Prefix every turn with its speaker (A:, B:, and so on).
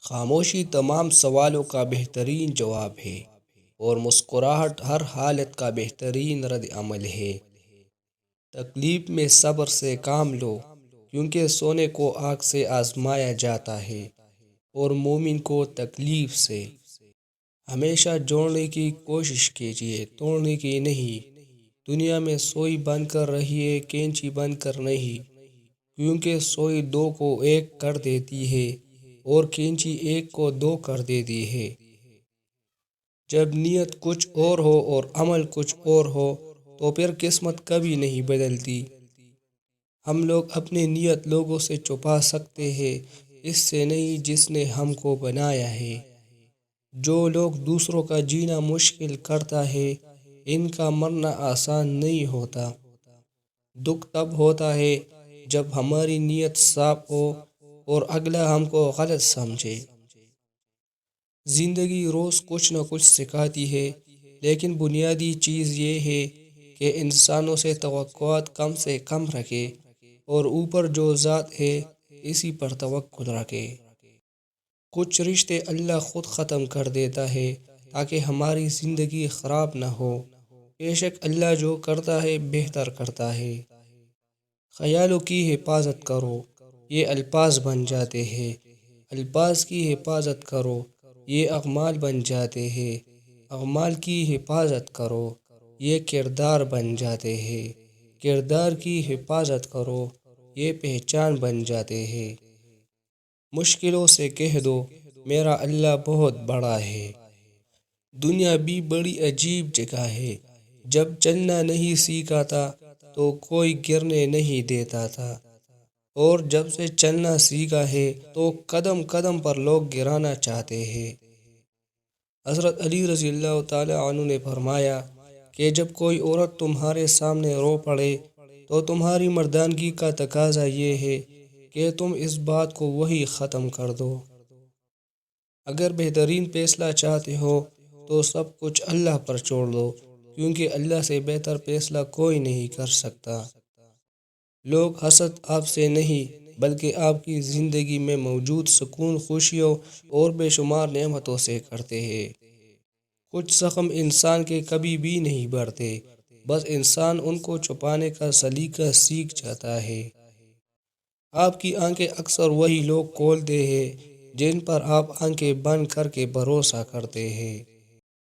A: خاموشی تمام سوالوں کا بہترین جواب ہے اور مسکراہٹ ہر حالت کا بہترین رد عمل ہے۔ تکلیف میں صبر سے کام لو، کیونکہ سونے کو آگ سے آزمایا جاتا ہے اور مومن کو تکلیف سے۔ ہمیشہ جوڑنے کی کوشش کیجیے، توڑنے کی نہیں۔ دنیا میں سوئی بن کر رہیے، کینچی بن کر نہیں، کیونکہ سوئی دو کو ایک کر دیتی ہے اور کینچی ایک کو دو کر دیتی ہے۔ جب نیت کچھ اور ہو اور عمل کچھ اور ہو تو پھر قسمت کبھی نہیں بدلتی۔ ہم لوگ اپنی نیت لوگوں سے چھپا سکتے ہیں، اس سے نہیں جس نے ہم کو بنایا ہے۔ جو لوگ دوسروں کا جینا مشکل کرتا ہے، ان کا مرنا آسان نہیں ہوتا۔ دکھ تب ہوتا ہے جب ہماری نیت صاف ہو اور اگلا ہم کو غلط سمجھے۔ زندگی روز کچھ نہ کچھ سکھاتی ہے، لیکن بنیادی چیز یہ ہے کہ انسانوں سے توقعات کم سے کم رکھے اور اوپر جو ذات ہے اسی پر توکل رکھے۔ کچھ رشتے اللہ خود ختم کر دیتا ہے تاکہ ہماری زندگی خراب نہ ہو۔ بے شک اللہ جو کرتا ہے بہتر کرتا ہے۔ خیالوں کی حفاظت کرو، یہ الفاظ بن جاتے ہیں۔ الفاظ کی حفاظت کرو، یہ اعمال بن جاتے ہیں۔ اعمال کی حفاظت کرو، یہ کردار بن جاتے ہیں۔ کردار کی حفاظت کرو، یہ پہچان بن جاتے ہیں۔ مشکلوں سے کہہ دو میرا اللہ بہت بڑا ہے۔ دنیا بھی بڑی عجیب جگہ ہے۔ جب چلنا نہیں سیکھا تھا تو کوئی گرنے نہیں دیتا تھا، اور جب سے چلنا سیکھا ہے تو قدم قدم پر لوگ گرانا چاہتے ہیں۔ حضرت علی رضی اللہ تعالی عنہ نے فرمایا کہ جب کوئی عورت تمہارے سامنے رو پڑے تو تمہاری مردانگی کا تقاضا یہ ہے کہ تم اس بات کو وہی ختم کر دو۔ اگر بہترین فیصلہ چاہتے ہو تو سب کچھ اللہ پر چھوڑ دو، کیونکہ اللہ سے بہتر فیصلہ کوئی نہیں کر سکتا۔ لوگ حسد آپ سے نہیں بلکہ آپ کی زندگی میں موجود سکون، خوشیوں اور بے شمار نعمتوں سے کرتے ہیں۔ کچھ زخم انسان کے کبھی بھی نہیں بڑھتے، بس انسان ان کو چھپانے کا سلیقہ سیکھ جاتا ہے۔ آپ کی آنکھیں اکثر وہی لوگ کھولتے ہیں جن پر آپ آنکھیں بند کر کے بھروسہ کرتے ہیں۔